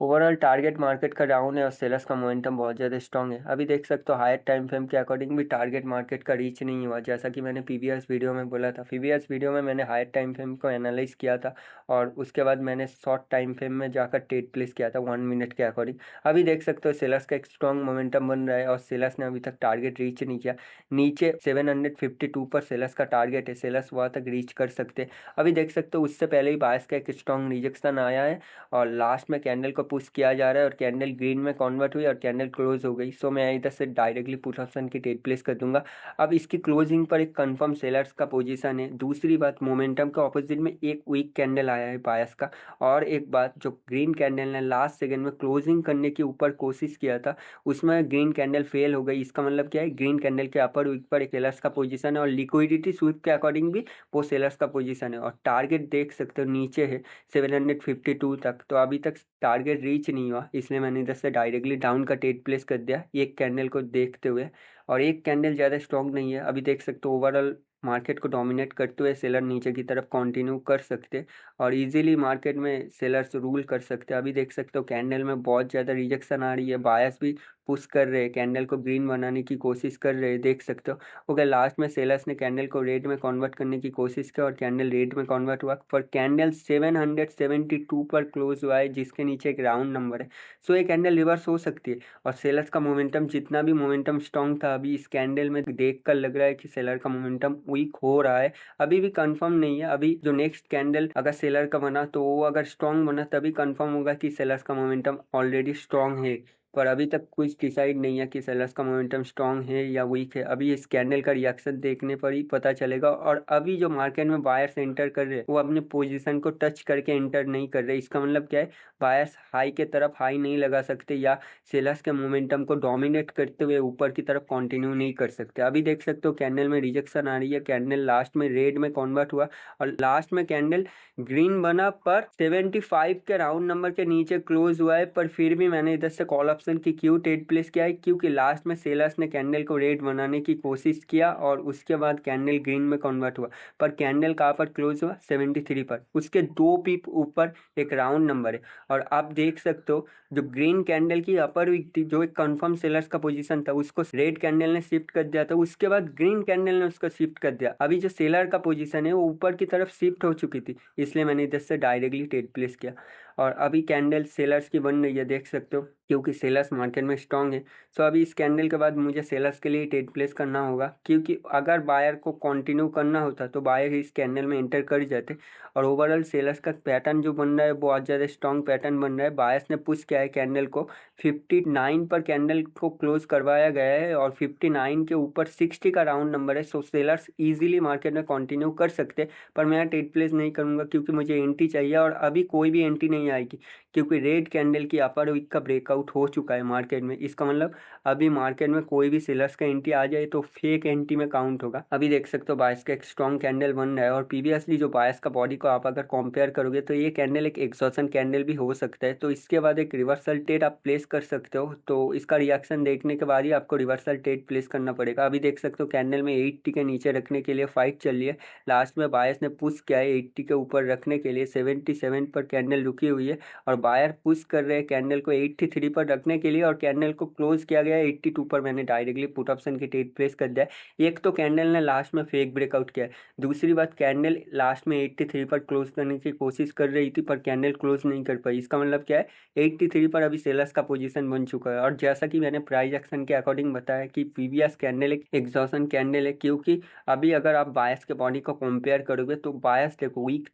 Overall target market का down है और सेलर्स का मोमेंटम बहुत ज़्यादा स्ट्रांग है। अभी देख सकते हो हायर टाइम फ्रेम के अकॉर्डिंग भी टारगेट मार्केट का रीच नहीं हुआ, जैसा कि मैंने प्रीवियस वीडियो में बोला था। प्रीवियस वीडियो में मैंने हायर टाइम फ्रेम को एनालाइज किया था और उसके बाद मैंने शॉर्ट टाइम फ्रेम में जाकर ट्रेड प्लेस किया था 1 मिनट के अकॉर्डिंग। अभी देख सकते हो सेलर्स का एक स्ट्रॉन्ग मोमेंटम बन रहा है और सेलर्स ने अभी तक टारगेट रीच नहीं किया। नीचे 752 पर सेलर्स का टारगेट है, सेलर्स वहाँ तक रीच कर सकते हैं। अभी देख सकते हो उससे पहले ही बायर्स का एक स्ट्रॉन्ग रिजेक्शन आया है और लास्ट में कैंडल को पुश किया जा रहा है और कैंडल ग्रीन में कन्वर्ट हुई और कैंडल क्लोज हो गई। सो मैं इधर से डायरेक्टली पुट ऑप्शन की ट्रेड प्लेस कर दूंगा। अब इसकी क्लोजिंग पर एक कंफर्म सेलर्स का पोजीशन है। दूसरी बात, मोमेंटम के ऑपोजिट में एक वीक कैंडल आया है बायर्स का। और एक बात, जो ग्रीन कैंडल ने लास्ट सेकंड में क्लोजिंग करने के ऊपर कोशिश किया था उसमें ग्रीन कैंडल फेल हो गई। इसका मतलब क्या है, ग्रीन कैंडल के अपर वीक पर एक सेलर्स का पोजीशन है और लिक्विडिटी स्वीप के अकॉर्डिंग भी वो सेलर्स का पोजीशन है और टारगेट देख सकते हो नीचे है 752 तक। तो अभी तक टारगेट रीच नहीं हुआ, इसलिए मैंने इधर से डायरेक्टली डाउन का ट्रेड प्लेस कर दिया एक कैंडल को देखते हुए। और एक कैंडल ज़्यादा स्ट्रॉन्ग नहीं है। अभी देख सकते हो ओवरऑल मार्केट को डोमिनेट करते हुए सेलर नीचे की तरफ कंटिन्यू कर सकते और इजीली मार्केट में सेलर्स रूल कर सकते हैं। अभी देख सकते हो कैंडल में बहुत ज़्यादा रिजेक्शन आ रही है, बायर्स भी पुश कर रहे हैं, कैंडल को ग्रीन बनाने की कोशिश कर रहे हैं, देख सकते हो। ओके, लास्ट में सेलर्स ने कैंडल को रेड में कन्वर्ट करने की कोशिश की और कैंडल रेड में कन्वर्ट हुआ पर कैंडल 772 पर क्लोज हुआ है जिसके नीचे एक राउंड नंबर है। सो ये कैंडल रिवर्स हो सकती है और सेलर्स का मोमेंटम जितना भी मोमेंटम स्ट्रॉन्ग था अभी इस कैंडल में देख कर लग रहा है कि सेलर का मोमेंटम वीक हो रहा है। अभी भी कंफर्म नहीं है। अभी जो नेक्स्ट कैंडल अगर सेलर का बना तो वो अगर स्ट्रॉन्ग बना तभी कंफर्म होगा कि सेलर्स का मोमेंटम ऑलरेडी स्ट्रॉन्ग है। पर अभी तक कुछ डिसाइड नहीं है कि सेलर्स का मोमेंटम स्ट्रॉन्ग है या वीक है। अभी इस कैंडल का रिएक्शन देखने पर ही पता चलेगा। और अभी जो मार्केट में बायर्स एंटर कर रहे हैं वो अपने पोजीशन को टच करके एंटर नहीं कर रहे। इसका मतलब क्या है, बायर्स हाई के तरफ हाई नहीं लगा सकते या सेलर्स के मोमेंटम को डोमिनेट करते हुए ऊपर की तरफ कंटिन्यू नहीं कर सकते। अभी देख सकते हो कैंडल में रिजेक्शन आ रही है, कैंडल लास्ट में रेड में कन्वर्ट हुआ और लास्ट में कैंडल ग्रीन बना पर 75 के राउंड नंबर के नीचे क्लोज हुआ है। पर फिर भी मैंने इधर से कॉल ऑप्शन की क्यों ट्रेड प्लेस किया है, क्योंकि लास्ट में सेलर्स ने कैंडल को रेड बनाने की कोशिश किया और उसके बाद कैंडल ग्रीन में कन्वर्ट हुआ। पर कैंडल कहाँ पर क्लोज हुआ, 73 पर, उसके 2 पिप ऊपर एक राउंड नंबर है। और आप देख सकते हो जो ग्रीन कैंडल की अपर वीक थी, जो एक कंफर्म सेलर्स का पोजीशन था, उसको रेड कैंडल ने शिफ्ट कर दिया था, उसके बाद ग्रीन कैंडल ने उसको शिफ्ट कर दिया। अभी जो सेलर का पोजीशन है वो ऊपर की तरफ शिफ्ट हो चुकी थी, इसलिए मैंने इधर से डायरेक्टली ट्रेड प्लेस किया। और अभी कैंडल सेलर्स की बन रही है, देख सकते हो, क्योंकि सेलर्स मार्केट में स्ट्रांग है। सो अभी इस कैंडल के बाद मुझे सेलर्स के लिए ट्रेड प्लेस करना होगा, क्योंकि अगर बायर को कंटिन्यू करना होता तो बायर इस कैंडल में एंटर कर जाते। और ओवरऑल सेलर्स का पैटर्न जो बन रहा है बहुत ज़्यादा स्ट्रॉन्ग पैटर्न बन रहा है। बायर्स ने पुश किया है कैंडल को 59 पर, कैंडल को क्लोज करवाया गया है और 59 के ऊपर 60 का राउंड नंबर है। सो सेलर्स इजीली मार्केट में कंटिन्यू कर सकते हैं। पर मैं ट्रेड प्लेस नहीं करूंगा क्योंकि मुझे एंट्री चाहिए और अभी कोई भी एंट्री नहीं आएगी, क्योंकि रेड कैंडल की अपर वीक का ब्रेकआउट हो चुका है मार्केट में। इसका मतलब अभी मार्केट में कोई भी सेलर्स का एंट्री आ जाए तो फेक एंट्री में काउंट होगा। अभी देख सकते हो बायस का एक स्ट्रॉन्ग कैंडल बन रहा है और प्रीवियसली जो बायस का बॉडी को आप अगर कंपेयर करोगे तो ये कैंडल एक एग्जॉशन कैंडल भी हो सकता है। तो इसके बाद एक रिवर्सल ट्रेड आप प्लेस कर सकते हो। तो इसका रिएक्शन देखने के बाद ही आपको रिवर्सल ट्रेड प्लेस करना पड़ेगा। अभी देख सकते हो कैंडल में 80 के नीचे रखने के लिए फाइट चल रही है। लास्ट में बायस ने पुश किया है 80 के ऊपर रखने के लिए, 77 पर कैंडल रुकी हुई है और बायर पुश कर रहे हैं कैंडल को 83 पर रखने के लिए और कैंडल को क्लोज किया गया है 82 पर। मैंने डायरेक्टली पुट ऑप्शन की ट्रेड प्लेस कर दिया है। एक तो कैंडल ने लास्ट में फेक ब्रेकआउट किया है, दूसरी बात कैंडल लास्ट में 83 पर क्लोज करने की कोशिश कर रही थी पर कैंडल क्लोज नहीं कर पाई। इसका मतलब क्या है, 83 पर अभी सेलर्स का पोजीशन बन चुका है। और जैसा कि मैंने प्राइस एक्शन के अकॉर्डिंग बताया कि प्रीवियस कैंडल एक एग्जॉशन कैंडल है, क्योंकि अभी अगर आप बायस के बॉडी को कंपेयर करोगे तो बायस देखो वीक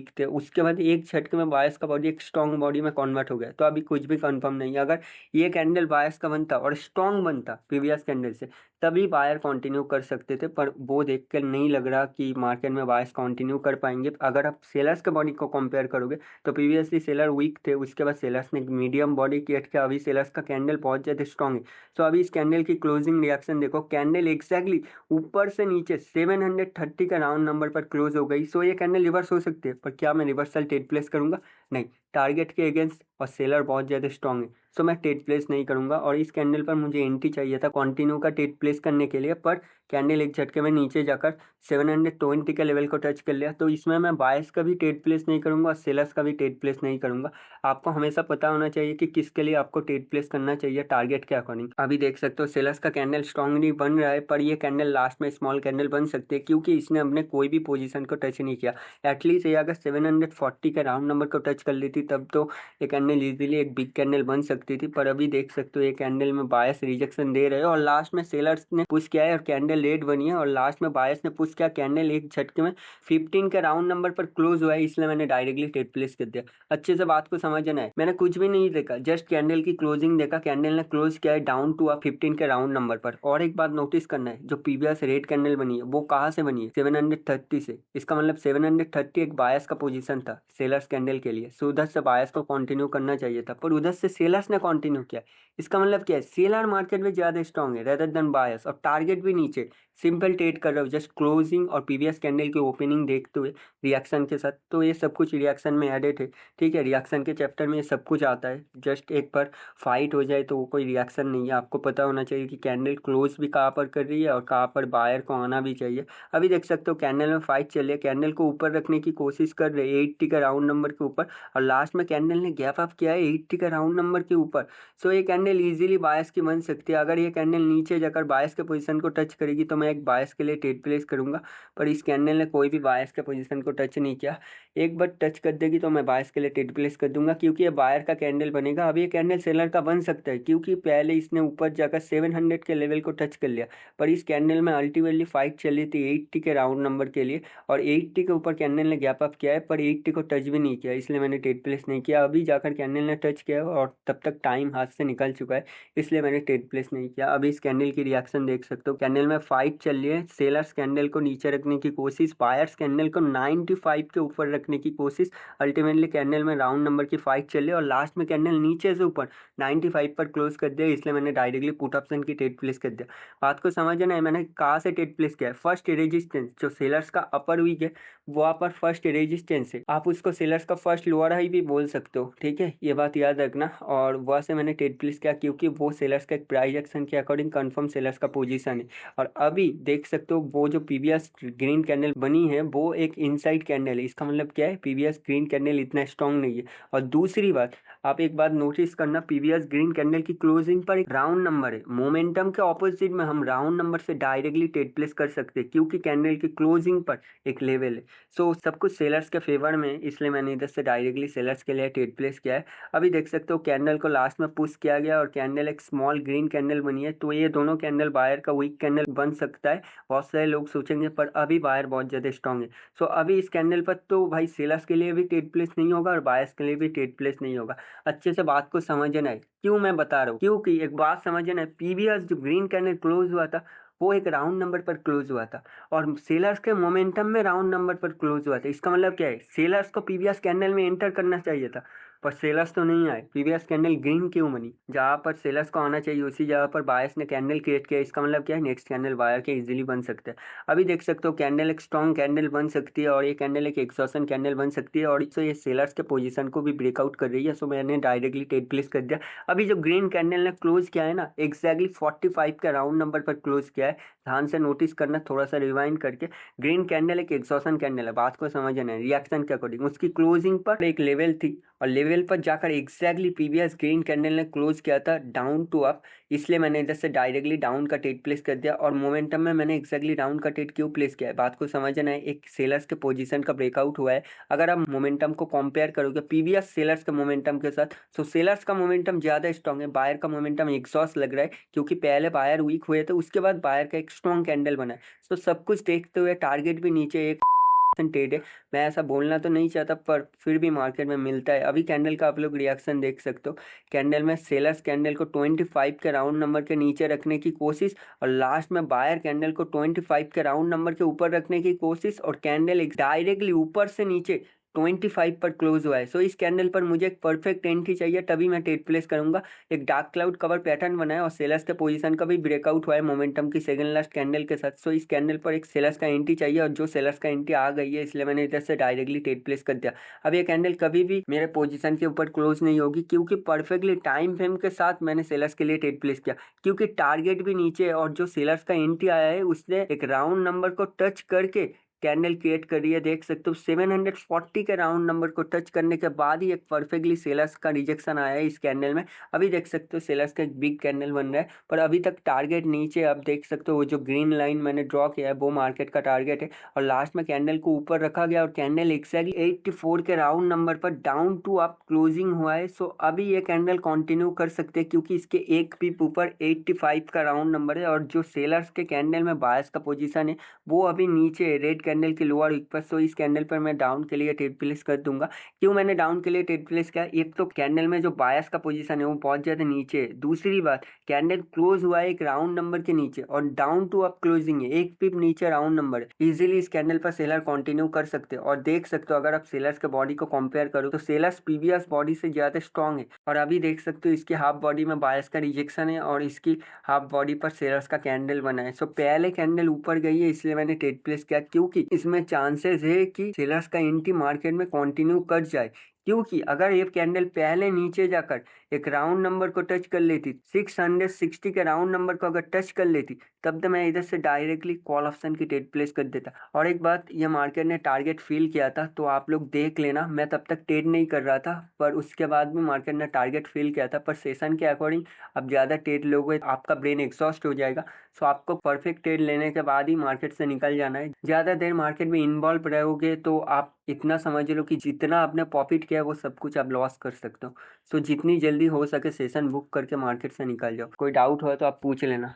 थे, उसके बाद एक झटके में बायस का बॉडी एक स्ट्रॉन्ग बॉडी में कन्वर्ट हो गया। तो अभी कुछ भी कंफर्म नहीं है। अगर ये कैंडल बायस का बनता और स्ट्रॉन्ग बनता प्रीवियस कैंडल से तभी बायर कंटिन्यू कर सकते थे, पर वो देख कर नहीं लग रहा कि मार्केट में बायर्स कंटिन्यू कर पाएंगे। अगर आप सेलर्स के बॉडी को कंपेयर करोगे तो प्रीवियसली सेलर वीक थे, उसके बाद सेलर्स ने मीडियम बॉडी क्रिएट किया, अभी सेलर्स का कैंडल बहुत ज़्यादा स्ट्रॉन्ग है। सो अभी इस कैंडल की क्लोजिंग रिएक्शन देखो, कैंडल एग्जैक्टली ऊपर से नीचे 730 का राउंड नंबर पर क्लोज हो गई। सो ये कैंडल रिवर्स हो सकती है, पर क्या मैं रिवर्सल ट्रेड प्लेस करूंगा? नहीं, टारगेट के अगेंस्ट और सेलर बहुत ज़्यादा स्ट्रॉन्ग है, सो मैं ट्रेड प्लेस नहीं करूँगा। और इस कैंडल पर मुझे एंट्री चाहिए था कंटिन्यू का ट्रेड प्लेस करने के लिए, पर कैंडल एक झटके में नीचे जाकर 720 के लेवल को टच कर लिया, तो इसमें मैं बायर्स का भी ट्रेड प्लेस नहीं करूँगा और सेलर्स का भी ट्रेड प्लेस नहीं करूँगा। आपको हमेशा पता होना चाहिए कि किसके लिए आपको ट्रेड प्लेस करना चाहिए टारगेट के अकॉर्डिंग। अभी देख सकते हो सेलर्स का कैंडल स्ट्रांगली बन रहा है, पर ये कैंडल लास्ट में स्मॉल कैंडल बन सकती है क्योंकि इसने अपने कोई भी पोजीशन को टच नहीं किया। एटलीस्ट ये अगर 740 के राउंड नंबर को टच कर लेती तब तो ये कैंडल इजीली एक बिग कैंडल बन सकती थी, पर अभी देख सकते हो ये कैंडल में बायर्स रिजेक्शन दे रहे हैं और लास्ट में सेलर्स ने पुश किया है और कैंडल रेड बनी है और लास्ट में बायर्स ने पुश किया, कैंडल एक झटके में 15 के राउंड नंबर पर क्लोज हुआ है, इसलिए मैंने डायरेक्टली ट्रेड प्लेस कर दिया। अच्छे से बात को समझना है, मैंने कुछ भी नहीं देखा, जस्ट कैंडल की क्लोजिंग देखा, कैंडल ने क्लोज किया है डाउन टू 15 के राउंड नंबर पर। और एक बात नोटिस करना है, जो प्रीवियस रेड कैंडल बनी है वो कहाँ से बनी है, 730 से। इसका मतलब 730 एक बायस का पोजीशन था सेलर्स कैंडल के लिए, सो उधर से बायस को कंटिन्यू करना चाहिए था, पर उधर से सेलर्स ने कंटिन्यू किया। इसका मतलब क्या है, सेलर मार्केट में ज्यादा स्ट्रॉन्ग है रेदर देन बायस, और टारगेट भी नीचे सिंपल ट्रेड कर रहे हो जस्ट क्लोजिंग और प्रीवियस कैंडल की ओपनिंग देखते हुए रिएक्शन के साथ। तो ये सब कुछ रिएक्शन में एडेड है, ठीक है, रिएक्शन के चैप्टर में ये सब कुछ आता है। जस्ट एक बार फाइट हो जाए तो वो कोई रिएक्शन नहीं है, आपको पता होना चाहिए कि कैंडल क्लोज भी कहाँ पर कर रही है और कहाँ पर बायर को आना भी चाहिए। अभी देख सकते हो कैंडल में फाइट चल रही है, कैंडल को ऊपर रखने की कोशिश कर रहे हैं 80 का राउंड नंबर के ऊपर, और लास्ट में कैंडल ने गैप अप किया है 80 का राउंड नंबर के ऊपर। सो ये कैंडल इजीली बायस की बन सकती है। अगर ये कैंडल नीचे जाकर बायस के पोजीशन को टच करेगी तो मैं एक बायस के लिए ट्रेड प्लेस करूंगा, पर इस कैंडल ने कोई भी बायस के पोजीशन को टच नहीं किया। एक बार टच कर देगी तो मैं बायस के लिए ट्रेड प्लेस कर दूंगा, क्योंकि ये बायर का कैंडल बनेगा। अब ये कैंडल सेलर का बन सकता है क्योंकि पहले इसने ऊपर जाकर 700 के लेवल को टच कर लिया, पर इस कैंडल में अल्टीमेटली फाइट चली थी 80 के राउंड नंबर के लिए, और 80 के ऊपर कैंडल ने गैप अप किया है, पर 80 को टच भी नहीं किया, इसलिए मैंने ट्रेड प्लेस नहीं किया। अभी जाकर कैंडल ने टच किया और तब तक टाइम हाथ से निकल चुका है, इसलिए मैंने ट्रेड प्लेस नहीं किया। अभी इस कैंडल की रिएक्शन देख सकते हो, कैंडल में फाइट चल रही है, सेलर्स कैंडल को नीचे रखने की कोशिश, बायर्स कैंडल को 95 के ऊपर रखने की कोशिश। अल्टीमेटली कैंडल में राउंड नंबर की फाइट चल रही है और लास्ट में कैंडल नीचे से ऊपर 95 पर क्लोज कर दिया, इसलिए मैंने डायरेक्टली पुट ऑप्शन की ट्रेड प्लेस कर दिया। बात को समझना है, मैंने कहाँ से ट्रेड प्लेस किया है, फर्स्ट रेजिस्टेंस जो सेलर्स का अपर वीक है वहाँ पर फर्स्ट रेजिस्टेंस है, आप उसको सेलर्स का फर्स्ट लोअर हाई भी बोल सकते हो, ठीक है, ये बात याद रखना। और वहाँ से मैंने ट्रेड प्लेस किया क्योंकि वो सेलर्स का एक प्राइस एक्शन के अकॉर्डिंग कंफर्म सेलर्स का पोजीशन है। और अभी देख सकते हो वो जो पीवीएस ग्रीन कैंडल बनी है वो एक इनसाइड कैंडल है, इसका मतलब क्या है, पीवीएस ग्रीन कैंडल इतना स्ट्रांग नहीं है। और दूसरी बात, आप एक बात नोटिस करना, पीवीएस ग्रीन कैंडल की क्लोजिंग पर एक राउंड नंबर है, मोमेंटम के ऑपोजिट में हम राउंड नंबर से डायरेक्टली ट्रेड प्लेस कर सकते हैं क्योंकि कैंडल की क्लोजिंग पर एक लेवल है। सो सब कुछ सेलर्स के फेवर में, इसलिए मैंने इधर से डायरेक्टली सेलर्स के लिए ट्रेड प्लेस किया है। अभी देख सकते हो कैंडल को लास्ट में पुश किया गया और कैंडल एक स्मॉल ग्रीन कैंडल बनी है, तो ये दोनों कैंडल बायर का वीक कैंडल बन सकता है। बहुत सारे लोग सोचेंगे पर अभी बायर बहुत ज़्यादा स्ट्रांग है, सो अभी इस कैंडल पर तो भाई सेलर्स के लिए भी ट्रेड प्लेस नहीं होगा और बायर्स के लिए भी ट्रेड प्लेस नहीं होगा। अच्छे से बात को समझना है, क्यों मैं बता रहा हूँ, क्योंकि एक बात समझना है, पीवीएस जो ग्रीन कैंडल क्लोज हुआ था वो एक राउंड नंबर पर क्लोज हुआ था और सेलर्स के मोमेंटम में राउंड नंबर पर क्लोज हुआ था। इसका मतलब क्या है, सेलर्स को पीवीएस कैंडल में एंटर करना चाहिए था पर सेलर्स तो नहीं आए। पीवीएस कैंडल ग्रीन क्यों बनी, जहाँ पर सेलर्स को आना चाहिए उसी जगह पर बायर्स ने कैंडल क्रिएट किया, इसका मतलब क्या है, नेक्स्ट कैंडल बायर के इजीली बन सकता है। अभी देख सकते हो कैंडल एक स्ट्रॉन्ग कैंडल बन सकती है और ये कैंडल एक एक्सॉशन कैंडल बन सकती है और इससे ये सेलर्स के पोजीशन को भी ब्रेकआउट कर रही है, सो मैंने डायरेक्टली ट्रेड प्लेस कर दिया। अभी जो ग्रीन कैंडल ने क्लोज किया है ना, एग्जैक्टली 45 का राउंड नंबर पर क्लोज किया है, ध्यान से नोटिस करना, थोड़ा सा रिवाइंड करके। ग्रीन कैंडल एक एक्सॉशन कैंडल है, बात को समझना है, रिएक्शन के अकॉर्डिंग उसकी क्लोजिंग पर एक लेवल थी और लेवल पर जाकर एग्जैक्टली प्रीवियस ग्रीन कैंडल ने क्लोज किया था डाउन टू अप, इसलिए मैंने इधर से डायरेक्टली डाउन का ट्रेड प्लेस कर दिया। और मोमेंटम में मैंने एग्जैक्टली डाउन का ट्रेड क्यों प्लेस किया है, बात को समझना है, एक सेलर्स के पोजीशन का ब्रेकआउट हुआ है। अगर आप मोमेंटम को कंपेयर करोगे प्रीवियस सेलर्स के मोमेंटम के साथ, तो सेलर्स का मोमेंटम ज्यादा स्ट्रॉन्ग है, बायर का मोमेंटम एग्जॉस्ट लग रहा है क्योंकि पहले बायर वीक हुए थे, उसके बाद बायर का एक स्ट्रॉन्ग कैंडल बना है। तो सब कुछ देखते हुए टारगेट भी नीचे एक ट्रेड है, मैं ऐसा बोलना तो नहीं चाहता पर फिर भी मार्केट में मिलता है। अभी कैंडल का आप लोग रिएक्शन देख सकते हो, कैंडल में सेलर्स कैंडल को 25 के राउंड नंबर के नीचे रखने की कोशिश और लास्ट में बायर कैंडल को 25 के राउंड नंबर के ऊपर रखने की कोशिश, और कैंडल डायरेक्टली ऊपर से नीचे 25 पर क्लोज हुआ है। सो इस कैंडल पर मुझे एक परफेक्ट एंट्री चाहिए, तभी मैं ट्रेड प्लेस करूंगा। एक डार्क क्लाउड कवर पैटर्न बना है और सेलर्स के पोजीशन का भी ब्रेकआउट हुआ है मोमेंटम की सेकंड लास्ट कैंडल के साथ। सो इस कैंडल पर एक सेलर्स का एंट्री चाहिए और जो सेलर्स का एंट्री आ गई है, इसलिए मैंने इधर से डायरेक्टली ट्रेड प्लेस कर दिया। अब ये कैंडल कभी भी मेरे पोजीशन के ऊपर क्लोज नहीं होगी, क्योंकि परफेक्टली टाइम फ्रेम के साथ मैंने सेलर्स के लिए ट्रेड प्लेस किया, क्योंकि टारगेट भी नीचे है और जो सेलर्स का एंट्री आया है उसने एक राउंड नंबर को टच करके कैंडल क्रिएट करी है। देख सकते हो 740 के राउंड नंबर को टच करने के बाद ही एक परफेक्टली सेलर्स का रिजेक्शन आया है इस कैंडल में। अभी देख सकते हो सेलर्स का एक बिग कैंडल बन रहा है, पर अभी तक टारगेट नीचे। अब देख सकते हो वो जो ग्रीन लाइन मैंने ड्रॉ किया है वो मार्केट का टारगेट है और लास्ट में कैंडल को ऊपर रखा गया और कैंडल एक्जैक्टली 84 के राउंड नंबर पर डाउन टू अप क्लोजिंग हुआ है। सो अभी ये कैंडल कंटिन्यू कर सकते हैं, क्योंकि इसके एक पिप ऊपर 85 का राउंड नंबर है और जो सेलर्स के कैंडल में बायस का पोजीशन है वो अभी नीचे रेड कैंडल के लोअर वीक पर। सो इस कैंडल पर मैं डाउन के लिए ट्रेड प्लेस कर दूंगा। क्यों मैंने डाउन के लिए ट्रेड प्लेस किया? एक तो कैंडल में जो बायस का पोजीशन है वो बहुत ज्यादा नीचे है, दूसरी बात कैंडल क्लोज हुआ है एक राउंड नंबर के नीचे और डाउन टू अप क्लोजिंग है, एक पिप नीचे राउंड नंबर है। इजीली इस कैंडल पर सेलर कंटिन्यू कर सकते हैं और देख सकते हो अगर आप सेलर्स के बॉडी को कंपेयर करो तो सेलर्स प्रीवियस बॉडी से ज्यादा स्ट्रॉन्ग है और अभी देख सकते हो इसकी हाफ बॉडी में बायस का रिजेक्शन है और इसकी हाफ बॉडी पर सेलर्स का कैंडल बना है। सो पहले कैंडल ऊपर गई है इसलिए मैंने ट्रेड प्लेस किया, क्योंकि इसमें चांसेस है कि सेलर्स का एंट्री मार्केट में कंटिन्यू कर जाए। क्योंकि अगर ये कैंडल पहले नीचे जाकर एक राउंड नंबर को टच कर लेती, 660 के राउंड नंबर को अगर टच कर लेती, तब तो मैं इधर से डायरेक्टली कॉल ऑप्शन की ट्रेड प्लेस कर देता। और एक बात, ये मार्केट ने टारगेट फिल किया था तो आप लोग देख लेना, मैं तब तक ट्रेड नहीं कर रहा था, पर उसके बाद भी मार्केट ने टारगेट फिल किया था। पर सेशन के अकॉर्डिंग अब ज़्यादा ट्रेड लोगे आपका ब्रेन एग्जॉस्ट हो जाएगा। सो आपको परफेक्ट ट्रेड लेने के बाद ही मार्केट से निकल जाना है। ज़्यादा देर मार्केट में इन्वॉल्व रहोगे तो आप इतना समझ लो कि जितना आपने प्रॉफिट किया है वो सब कुछ आप लॉस कर सकते हो। सो जितनी जल्दी हो सके सेशन बुक करके मार्केट से निकल जाओ। कोई डाउट हो तो आप पूछ लेना।